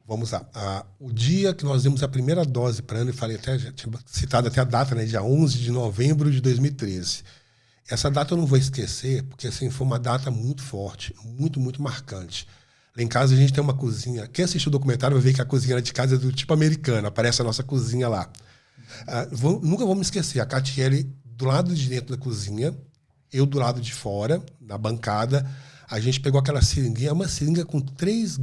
Vamos lá. O dia que nós demos a primeira dose para a Anne, falei até, já tinha citado até a data, né? Dia 11 de novembro de 2013. Essa data eu não vou esquecer, porque assim, foi uma data muito forte, muito, muito marcante. Lá em casa a gente tem uma cozinha. Quem assistiu o documentário vai ver que a cozinha de casa é do tipo americano. Aparece a nossa cozinha lá. Nunca vou me esquecer. A Catiele do lado de dentro da cozinha, eu do lado de fora, na bancada. A gente pegou aquela seringuinha, uma seringa com 3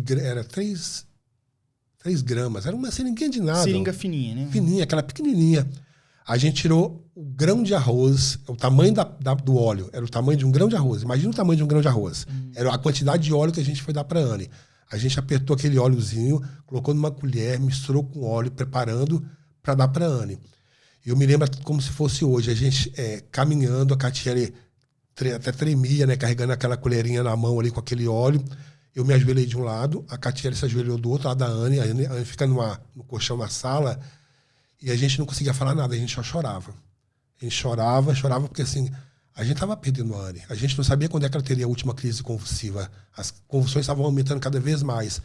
gramas. Era uma seringuinha de nada. Seringa fininha, né? Fininha, aquela pequenininha. A gente tirou o grão de arroz, o tamanho do óleo, era o tamanho de um grão de arroz. Imagina o tamanho de um grão de arroz. Era a quantidade de óleo que a gente foi dar para a Anne. A gente apertou aquele óleozinho, colocou numa colher, misturou com óleo, preparando para dar para a Anne. Eu me lembro como se fosse hoje, a gente caminhando, a Catiele até tremia, né, carregando aquela colherinha na mão ali com aquele óleo. Eu me ajoelhei de um lado, a Catiele se ajoelhou do outro lado da Anne, a Anne fica no colchão na sala, e a gente não conseguia falar nada, a gente só chorava. A gente chorava, porque assim, a gente estava perdendo a Anne. A gente não sabia quando é que ela teria a última crise convulsiva. As convulsões estavam aumentando cada vez mais.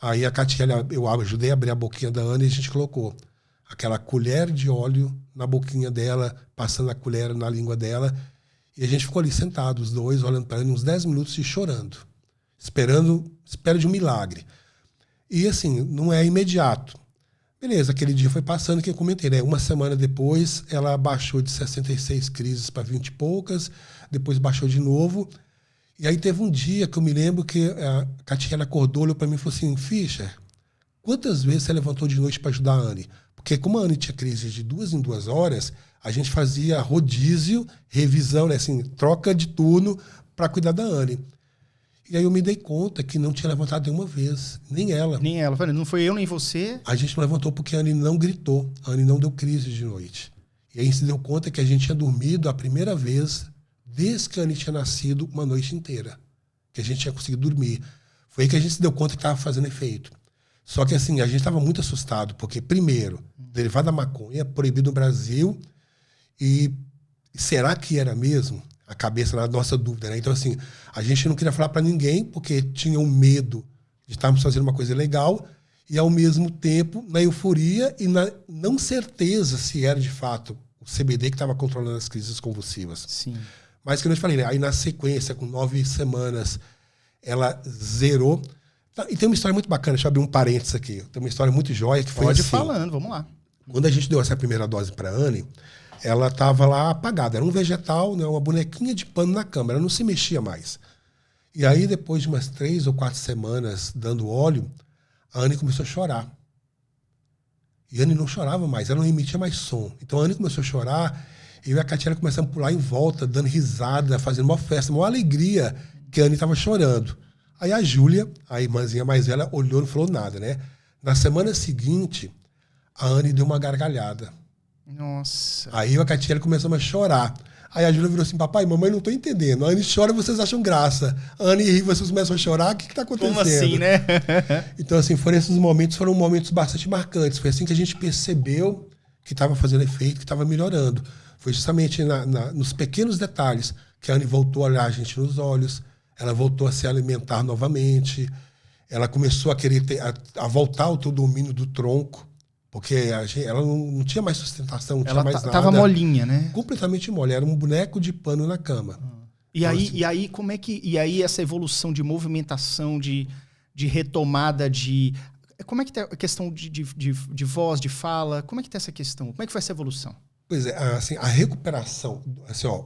Aí a Catiele, eu ajudei a abrir a boquinha da Anne e a gente colocou aquela colher de óleo na boquinha dela, passando a colher na língua dela, e a gente ficou ali sentado, os dois, olhando para ela, uns 10 minutos e chorando. Espera de um milagre. E assim, não é imediato. Beleza, aquele dia foi passando, que eu comentei, né? Uma semana depois, ela baixou de 66 crises para 20 e poucas, depois baixou de novo. E aí teve um dia que eu me lembro que a Catiele acordou, olhou para mim e falou assim, Fischer, quantas vezes você levantou de noite para ajudar a Anne? Porque como a Anne tinha crise de 2 em 2 horas, a gente fazia rodízio, revisão, né? Assim, troca de turno para cuidar da Anne. E aí eu me dei conta que não tinha levantado nenhuma vez. Nem ela. Nem ela. Não foi eu, nem você. A gente não levantou porque a Anne não gritou. A Anne não deu crise de noite. E aí a gente se deu conta que a gente tinha dormido a primeira vez desde que a Anne tinha nascido uma noite inteira. Que a gente tinha conseguido dormir. Foi aí que a gente se deu conta que estava fazendo efeito. Só que assim, a gente estava muito assustado. Porque, primeiro, derivado da maconha é proibido no Brasil. E será que era mesmo? A cabeça na nossa dúvida, né? Então, assim, a gente não queria falar para ninguém porque tinha um medo de estarmos fazendo uma coisa legal e, ao mesmo tempo, na euforia e na não certeza se era, de fato, o CBD que estava controlando as crises convulsivas. Sim. Mas, como eu te falei, né? Aí, na sequência, com 9 semanas, ela zerou. E tem uma história muito bacana, deixa eu abrir um parênteses aqui. Tem uma história muito jóia que foi Pode assim. falando, vamos lá. Quando a gente deu essa primeira dose para a Anne, ela estava lá apagada. Era um vegetal, né, uma bonequinha de pano na cama. Ela não se mexia mais. E aí, depois de umas 3 ou 4 semanas dando óleo, a Anne começou a chorar. E a Anne não chorava mais, ela não emitia mais som. Então a Anne começou a chorar, e eu e a Catiele começamos a pular em volta, dando risada, fazendo uma festa, uma alegria, que a Anne estava chorando. Aí a Júlia, a irmãzinha mais velha, olhou e não falou nada, né? Na semana seguinte, a Anne deu uma gargalhada. Nossa. Aí eu e a Catiele começamos a chorar. Aí a Júlia virou assim, papai, mamãe, não tô entendendo. A Anne chora, vocês acham graça. A Anne ri, vocês começam a chorar, o que tá acontecendo? Como assim, né? Então, assim, foram momentos bastante marcantes. Foi assim que a gente percebeu que estava fazendo efeito, que estava melhorando. Foi justamente nos pequenos detalhes que a Anne voltou a olhar a gente nos olhos, ela voltou a se alimentar novamente, ela começou a querer a voltar ao teu domínio do tronco, porque ela não tinha mais sustentação, não tinha mais nada. Tava molinha, né? Completamente mole, era um boneco de pano na cama. E aí, como é que... E aí, essa evolução de movimentação, de retomada de... Como é que tá a questão de voz, de fala? Como é que tá essa questão? Como é que foi essa evolução? Pois é, assim, a recuperação, assim, ó,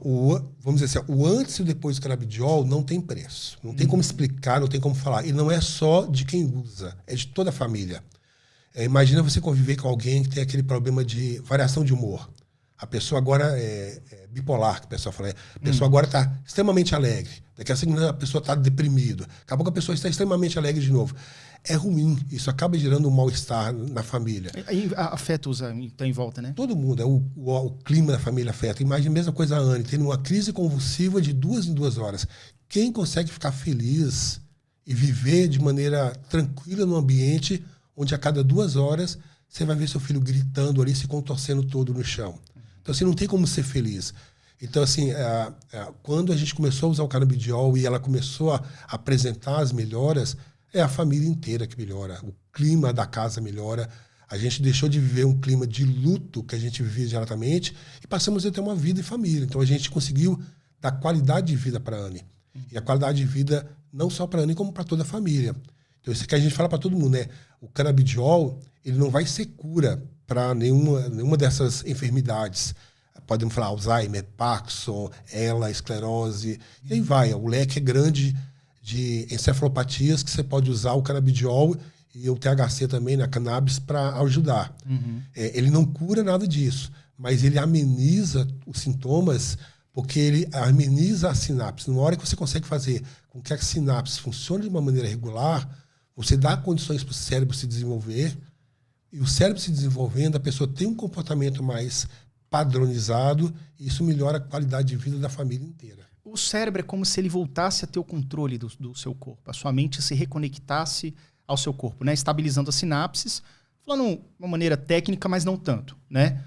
vamos dizer assim, o antes e o depois do canabidiol não tem preço. Não tem como explicar, não tem como falar. E não é só de quem usa, é de toda a família. Imagina você conviver com alguém que tem aquele problema de variação de humor. A pessoa agora é bipolar, que o pessoal fala. A pessoa agora está extremamente alegre. Daqui a pouco a pessoa está deprimida. Daqui a pouco a pessoa está extremamente alegre de novo. É ruim. Isso acaba gerando um mal-estar na família. Aí afeta os que estão em volta, né? Todo mundo. O clima da família afeta. Imagina a mesma coisa a Anne, tendo uma crise convulsiva de 2 em 2 horas. Quem consegue ficar feliz e viver de maneira tranquila no ambiente onde a cada 2 horas você vai ver seu filho gritando ali, se contorcendo todo no chão. Então, assim, não tem como ser feliz. Então, assim, quando a gente começou a usar o canabidiol e ela começou a apresentar as melhoras, é a família inteira que melhora. clima da casa melhora, a gente deixou de viver um clima de luto que a gente vivia diariamente e passamos a ter uma vida em família. Então a gente conseguiu dar qualidade de vida para a Anne. E a qualidade de vida não só para a Anne, como para toda a família. Então isso que a gente fala para todo mundo, né? O canabidiol, ele não vai ser cura para nenhuma dessas enfermidades. Podemos falar Alzheimer, Parkinson, ELA, esclerose, e aí vai. O leque é grande de encefalopatias que você pode usar o canabidiol e o THC também, na cannabis, para ajudar. Ele não cura nada disso, mas ele ameniza os sintomas porque ele ameniza a sinapse. Na hora que você consegue fazer com que a sinapse funcione de uma maneira regular, você dá condições para o cérebro se desenvolver, e o cérebro se desenvolvendo, a pessoa tem um comportamento mais padronizado, e isso melhora a qualidade de vida da família inteira. O cérebro é como se ele voltasse a ter o controle do seu corpo. A sua mente se reconectasse ao seu corpo, né? Estabilizando as sinapses, falando de uma maneira técnica, mas não tanto, né?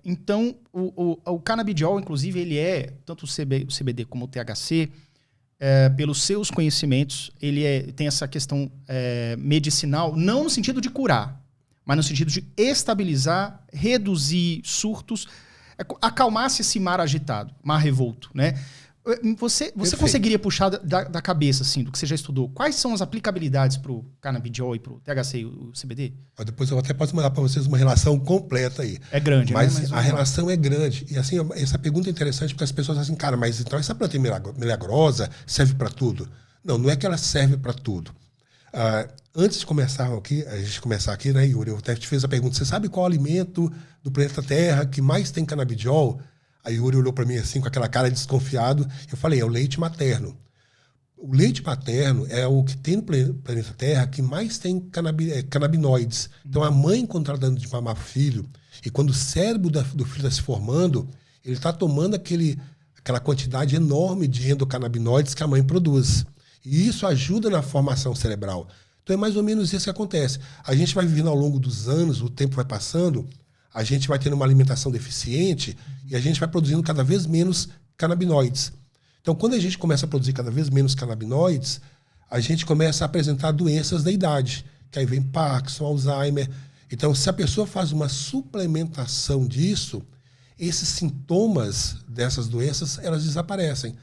Então, o canabidiol, inclusive, ele tanto o CBD como o THC, pelos seus conhecimentos, ele tem essa questão medicinal, não no sentido de curar, mas no sentido de estabilizar, reduzir surtos, acalmar-se esse mar agitado, mar revolto, né? Você conseguiria puxar da cabeça, assim, do que você já estudou, quais são as aplicabilidades para o canabidiol e para o THC e o CBD? Depois eu até posso mandar para vocês uma relação completa aí. É grande, mas, né? Mas a relação é grande. E assim, essa pergunta é interessante porque as pessoas dizem assim, cara, mas então essa planta é milagrosa, serve para tudo? Não é que ela serve para tudo. Antes de a gente começar aqui, né, Yuri, eu até te fiz a pergunta, você sabe qual alimento do planeta Terra que mais tem canabidiol? A Yuri olhou para mim assim com aquela cara desconfiado. Eu falei, é o leite materno. O leite materno é o que tem no planeta Terra que mais tem canabinoides. Então a mãe, quando está dando de mamar pro filho, e quando o cérebro do filho está se formando, ele está tomando aquela quantidade enorme de endocannabinoides que a mãe produz. E isso ajuda na formação cerebral. Então é mais ou menos isso que acontece. A gente vai vivendo ao longo dos anos, o tempo vai passando, a gente vai tendo uma alimentação deficiente e a gente vai produzindo cada vez menos canabinoides. Então, quando a gente começa a produzir cada vez menos canabinoides, a gente começa a apresentar doenças da idade, que aí vem Parkinson, Alzheimer. Então, se a pessoa faz uma suplementação disso, esses sintomas dessas doenças, elas desaparecem.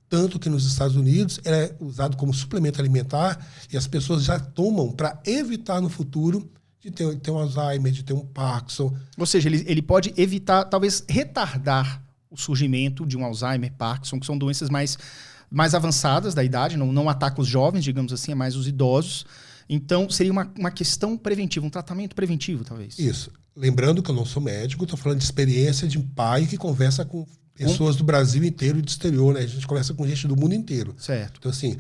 Tanto que nos Estados Unidos é usado como suplemento alimentar e as pessoas já tomam para evitar no futuro de ter um Alzheimer, de ter um Parkinson. Ou seja, ele pode evitar, talvez retardar o surgimento de um Alzheimer, Parkinson, que são doenças mais avançadas da idade, não atacam os jovens, digamos assim, é mais os idosos. Então, seria uma questão preventiva, um tratamento preventivo, talvez. Isso. Lembrando que eu não sou médico, estou falando de experiência de um pai que conversa com pessoas do Brasil inteiro e do exterior, né? A gente conversa com gente do mundo inteiro. Certo. Então, assim,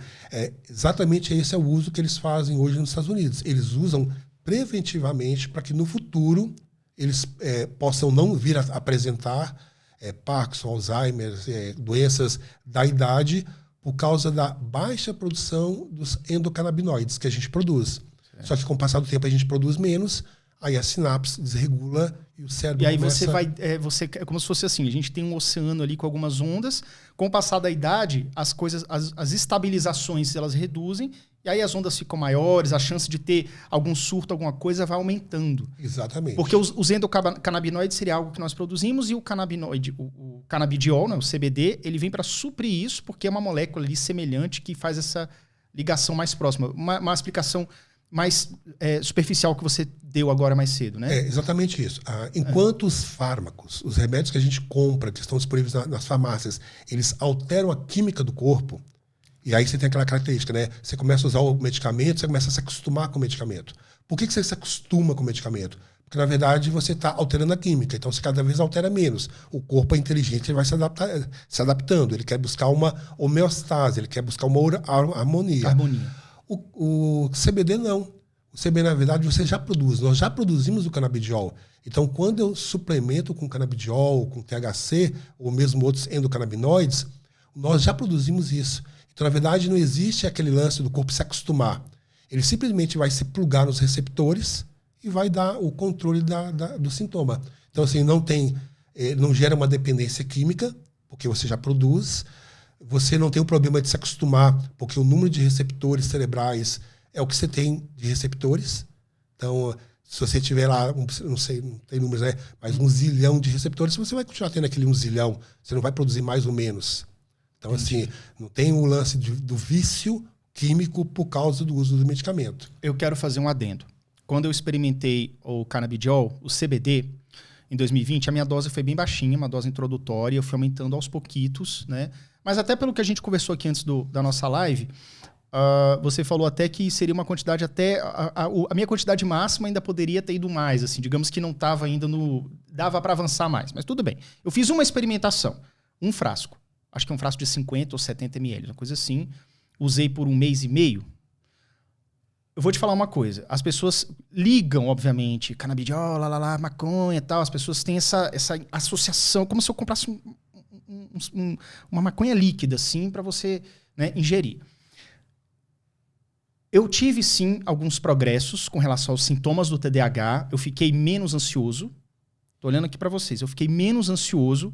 exatamente esse é o uso que eles fazem hoje nos Estados Unidos. Eles usam preventivamente para que no futuro eles possam não vir a apresentar Parkinson, Alzheimer, doenças da idade por causa da baixa produção dos endocannabinoides que a gente produz. Certo. Só que com o passar do tempo a gente produz menos, aí a sinapse desregula e o cérebro E aí começa... é como se fosse assim, a gente tem um oceano ali com algumas ondas, com o passar da idade, as estabilizações elas reduzem, e aí as ondas ficam maiores, a chance de ter algum surto, alguma coisa vai aumentando. Exatamente. Porque os endocannabinoides seria algo que nós produzimos e o cannabinoide, o canabidiol, né, o CBD, ele vem para suprir isso, porque é uma molécula ali semelhante que faz essa ligação mais próxima. Uma explicação mais superficial que você deu agora mais cedo, né? Exatamente isso. Enquanto os fármacos, os remédios que a gente compra, que estão disponíveis nas farmácias, eles alteram a química do corpo, e aí você tem aquela característica, né? Você começa a usar o medicamento, você começa a se acostumar com o medicamento. Por que você se acostuma com o medicamento? Porque, na verdade, você está alterando a química. Então, você cada vez altera menos. O corpo é inteligente, ele vai se adaptando. Ele quer buscar uma homeostase, ele quer buscar uma harmonia. O CBD não. O CBD, na verdade, você já produz. Nós já produzimos o canabidiol. Então, quando eu suplemento com canabidiol, com THC, ou mesmo outros endocannabinoides, nós já produzimos isso. Então, na verdade, não existe aquele lance do corpo se acostumar. Ele simplesmente vai se plugar nos receptores e vai dar o controle do sintoma. Então, assim, não gera uma dependência química, porque você já produz. Você não tem o problema de se acostumar, porque o número de receptores cerebrais é o que você tem de receptores. Então, se você tiver lá, não sei, não tem números, né? Mas 1 zilhão de receptores, você vai continuar tendo aquele 1 zilhão. Você não vai produzir mais ou menos. Então, assim, não tem um lance do vício químico por causa do uso do medicamento. Eu quero fazer um adendo. Quando eu experimentei o canabidiol, o CBD, em 2020, a minha dose foi bem baixinha, uma dose introdutória, eu fui aumentando aos pouquitos, né? Mas até pelo que a gente conversou aqui antes da nossa live, você falou até que seria uma quantidade até... A minha quantidade máxima ainda poderia ter ido mais, assim, digamos que não estava ainda no... Dava para avançar mais, mas tudo bem. Eu fiz uma experimentação, um frasco. Acho que é um frasco de 50 ou 70 ml, uma coisa assim. Usei por 1 mês e meio. Eu vou te falar uma coisa. As pessoas ligam, obviamente, canabidiol, maconha e tal. As pessoas têm essa associação, como se eu comprasse uma maconha líquida, assim, para você, né, ingerir. Eu tive, sim, alguns progressos com relação aos sintomas do TDAH. Eu fiquei menos ansioso. Tô olhando aqui para vocês. Eu fiquei menos ansioso.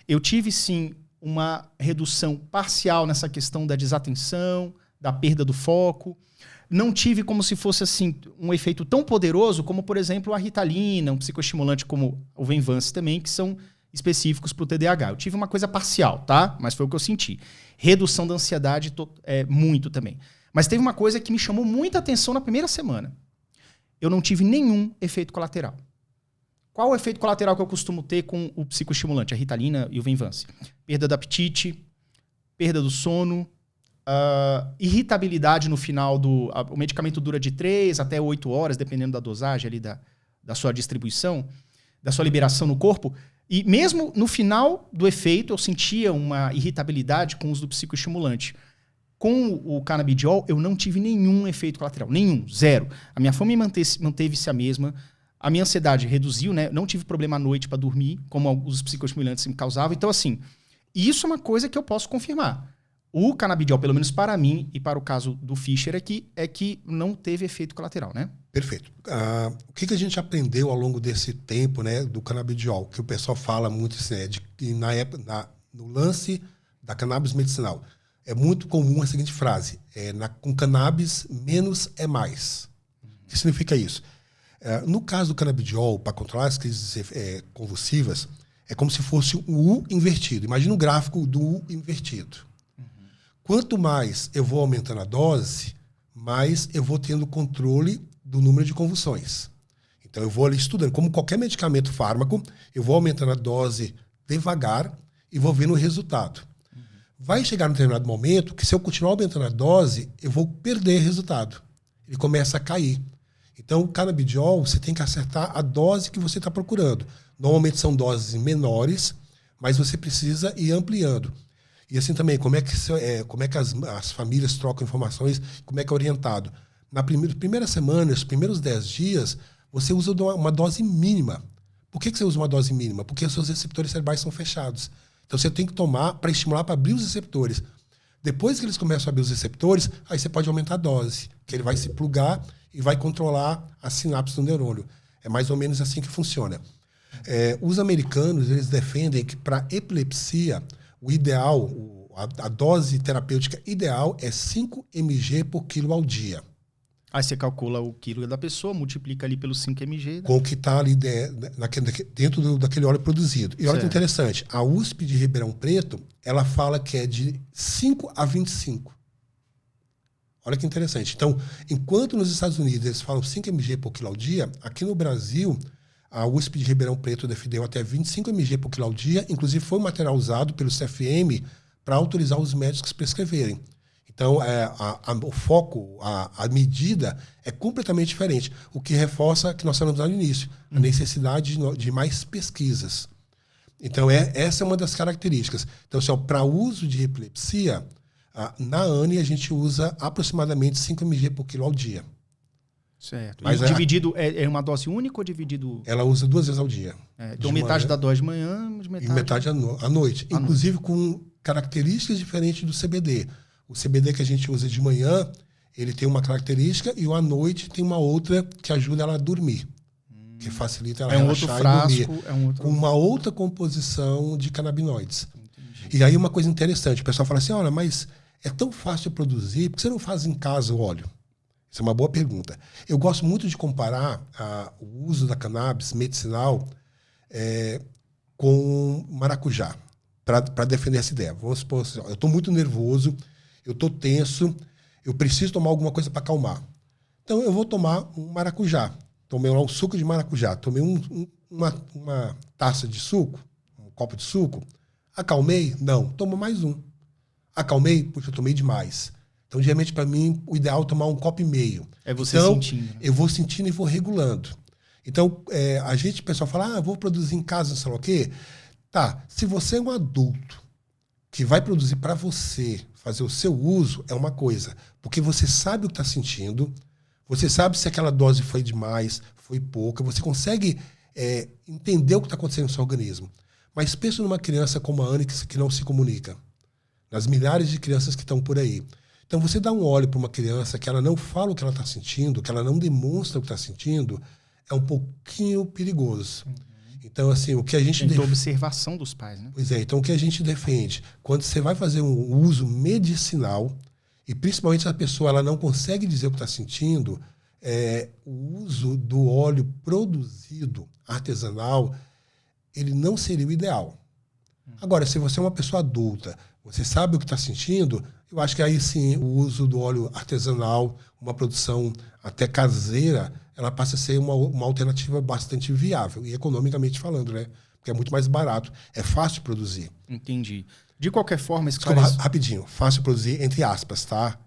Eu tive, sim, uma redução parcial nessa questão da desatenção, da perda do foco. Não tive como se fosse assim um efeito tão poderoso como, por exemplo, a Ritalina, um psicoestimulante como o Venvance também, que são específicos para o TDAH. Eu tive uma coisa parcial, tá? Mas foi o que eu senti. Redução da ansiedade muito também. Mas teve uma coisa que me chamou muita atenção na primeira semana. Eu não tive nenhum efeito colateral. Qual o efeito colateral que eu costumo ter com o psicoestimulante, a Ritalina e o Venvance? Perda do apetite, perda do sono, irritabilidade no final o medicamento dura de 3 até 8 horas, dependendo da dosagem ali da sua distribuição, da sua liberação no corpo. E mesmo no final do efeito, eu sentia uma irritabilidade com o uso do psicoestimulante. Com o canabidiol, eu não tive nenhum efeito colateral. Nenhum, zero. A minha fome manteve-se a mesma. A minha ansiedade reduziu, né? Não tive problema à noite para dormir, como os psicoestimulantes me causavam. Então, assim, isso é uma coisa que eu posso confirmar. O canabidiol, pelo menos para mim e para o caso do Fischer aqui, é que não teve efeito colateral, né? Perfeito. O que a gente aprendeu ao longo desse tempo, né, do canabidiol? Que o pessoal fala muito assim, no lance da cannabis medicinal. É muito comum a seguinte frase: com cannabis, menos é mais. O que significa isso? No caso do canabidiol, para controlar as crises convulsivas, é como se fosse um U invertido. Imagina um gráfico do U invertido. Quanto mais eu vou aumentando a dose, mais eu vou tendo controle do número de convulsões. Então eu vou ali estudando. Como qualquer medicamento fármaco, eu vou aumentando a dose devagar e vou vendo o resultado. Vai chegar num determinado momento que, se eu continuar aumentando a dose, eu vou perder resultado. Ele começa a cair. Então, o canabidiol, você tem que acertar a dose que você está procurando. Normalmente são doses menores, mas você precisa ir ampliando. E assim também, como é que as famílias trocam informações, como é que é orientado. Na primeira semana, os primeiros 10 dias, você usa uma dose mínima. Por que você usa uma dose mínima? Porque os seus receptores cerebrais são fechados. Então você tem que tomar para estimular, para abrir os receptores. Depois que eles começam a abrir os receptores, aí você pode aumentar a dose, que ele vai se plugar e vai controlar a sinapse do neurônio. É mais ou menos assim que funciona. Os americanos, eles defendem que para epilepsia, o ideal, a dose terapêutica ideal é 5 mg por quilo ao dia. Aí você calcula o quilo da pessoa, multiplica ali pelos 5 mg. Né? Com o que está ali dentro daquele óleo produzido. E olha que interessante, a USP de Ribeirão Preto, ela fala que é de 5 a 25. Olha que interessante. Então, enquanto nos Estados Unidos eles falam 5 mg por quilo ao dia, aqui no Brasil, a USP de Ribeirão Preto defendeu até 25 mg por quilo ao dia. Inclusive, foi um material usado pelo CFM para autorizar os médicos a prescreverem. Então, o foco, a medida é completamente diferente, o que reforça que nós falamos lá no início, a necessidade de mais pesquisas. Então, essa é uma das características. Então, para uso de epilepsia, na ANE a gente usa aproximadamente 5 mg por quilo ao dia. Certo. Mas dividido, é uma dose única ou dividido? Ela usa 2 vezes ao dia. Então, metade da dose de manhã e metade à noite. Inclusive com características diferentes do CBD. O CBD que a gente usa de manhã, ele tem uma característica e à noite tem uma outra que ajuda ela a dormir. Que facilita ela relaxar e dormir. Com uma outra composição de canabinoides. Entendi. E aí uma coisa interessante, o pessoal fala assim, olha, mas é tão fácil de produzir, por que você não faz em casa o óleo? Isso é uma boa pergunta. Eu gosto muito de comparar o uso da cannabis medicinal com maracujá, para defender essa ideia. Vamos supor assim, eu estou muito nervoso, eu estou tenso, eu preciso tomar alguma coisa para acalmar. Então eu vou tomar um maracujá. Tomei lá um suco de maracujá, tomei uma taça de suco, um copo de suco. Acalmei? Não, tomo mais um. Acalmei? Puxa, eu tomei demais. Então, geralmente, para mim, o ideal é tomar um copo e meio. É você então, sentindo. Né? Eu vou sentindo e vou regulando. Então, o pessoal fala, vou produzir em casa, não sei lá o quê. Tá, se você é um adulto que vai produzir para você, fazer o seu uso, é uma coisa. Porque você sabe o que está sentindo, você sabe se aquela dose foi demais, foi pouca, você consegue entender o que está acontecendo no seu organismo. Mas pensa numa criança como a Anne que não se comunica. Nas milhares de crianças que estão por aí. Então, você dá um óleo para uma criança que ela não fala o que ela está sentindo, que ela não demonstra o que está sentindo, é um pouquinho perigoso. Uhum. Então, assim, o que a gente... Tem observação dos pais, né? Pois é, então o que a gente defende? Quando você vai fazer um uso medicinal, e principalmente se a pessoa ela não consegue dizer o que está sentindo, o uso do óleo produzido artesanal, ele não seria o ideal. Agora, se você é uma pessoa adulta, você sabe o que está sentindo, eu acho que aí sim o uso do óleo artesanal, uma produção até caseira, ela passa a ser uma alternativa bastante viável, e economicamente falando, né? Porque é muito mais barato, é fácil de produzir. Entendi. De qualquer forma... Rapidinho, fácil de produzir, entre aspas, tá?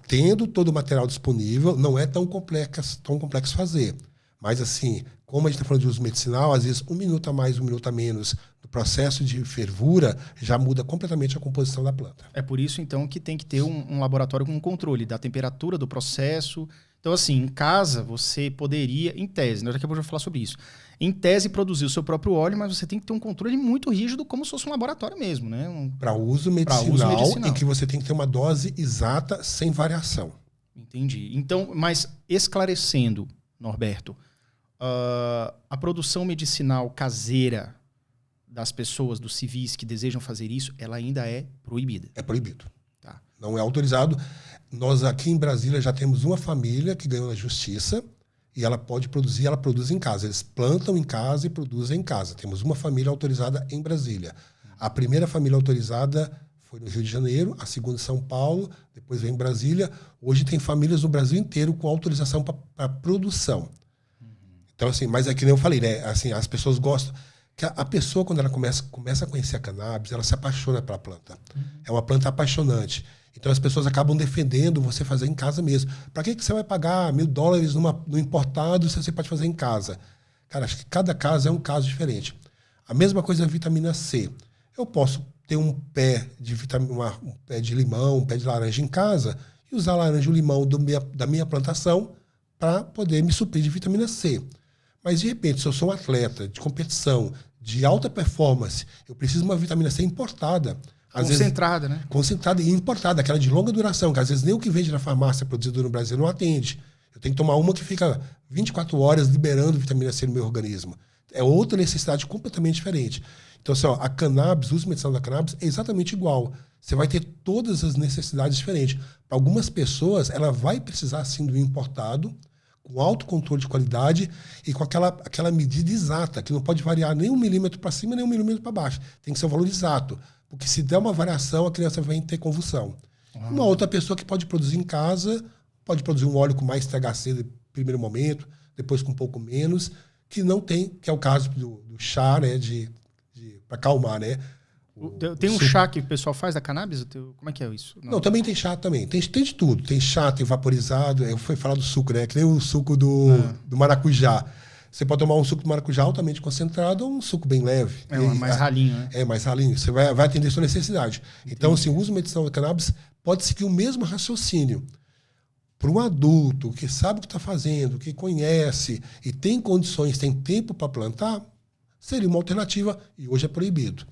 Tendo todo o material disponível, não é tão complexo fazer. Mas assim, como a gente está falando de uso medicinal, às vezes 1 minuto a mais, 1 minuto a menos do processo de fervura já muda completamente a composição da planta. É por isso, então, que tem que ter um laboratório com controle da temperatura do processo. Então, assim, em casa, você poderia, em tese, daqui a pouco eu vou falar sobre isso, em tese, produzir o seu próprio óleo, mas você tem que ter um controle muito rígido, como se fosse um laboratório mesmo, né? Para uso medicinal, em que você tem que ter uma dose exata, sem variação. Entendi. Então, mas esclarecendo, Norberto, a produção medicinal caseira das pessoas, dos civis que desejam fazer isso, ela ainda é proibida. É proibido. Tá. Não é autorizado. Nós aqui em Brasília já temos uma família que ganhou na justiça e ela pode produzir, ela produz em casa. Eles plantam em casa e produzem em casa. Temos uma família autorizada em Brasília. A primeira família autorizada foi no Rio de Janeiro, a segunda em São Paulo, depois veio em Brasília. Hoje tem famílias no Brasil inteiro com autorização para produção. Então, assim, mas é que nem eu falei, né? Assim, as pessoas gostam. Que a pessoa, quando ela começa a conhecer a cannabis, ela se apaixona pela planta. É uma planta apaixonante. Então, as pessoas acabam defendendo você fazer em casa mesmo. Para que você vai pagar $1.000 no importado se você pode fazer em casa? Cara, acho que cada caso é um caso diferente. A mesma coisa é a vitamina C. Eu posso ter um pé de limão, um pé de laranja em casa e usar a laranja e o limão da minha plantação para poder me suprir de vitamina C. Mas, de repente, se eu sou um atleta de competição, de alta performance, eu preciso de uma vitamina C importada. Concentrada, né? Concentrada e importada, aquela de longa duração, que às vezes nem o que vende na farmácia produzido no Brasil não atende. Eu tenho que tomar uma que fica 24 horas liberando vitamina C no meu organismo. É outra necessidade completamente diferente. Então, assim, a cannabis, o uso medicinal da cannabis é exatamente igual. Você vai ter todas as necessidades diferentes. Para algumas pessoas, ela vai precisar, sim, do importado, com alto controle de qualidade e com aquela medida exata, que não pode variar nem 1 milímetro para cima, nem 1 milímetro para baixo. Tem que ser o valor exato. Porque se der uma variação, a criança vai ter convulsão. Uma outra pessoa que pode produzir em casa, pode produzir um óleo com mais THC no primeiro momento, depois com um pouco menos, que não tem, que é o caso do chá, né, para acalmar, né? Tem um chá que o pessoal faz da cannabis? Como é que é isso? Não, também tem chá também. Tem de tudo. Tem chá, tem vaporizado. Eu fui falar do suco, né? Que nem o suco do maracujá. Você pode tomar um suco de maracujá altamente concentrado ou um suco bem leve. Mais ralinho, né? É, mais ralinho. Você vai atender a sua necessidade. Entendi. Então, assim, o uso medicinal da cannabis pode seguir o mesmo raciocínio. Para um adulto que sabe o que está fazendo, que conhece e tem condições, tem tempo para plantar, seria uma alternativa e hoje é proibido.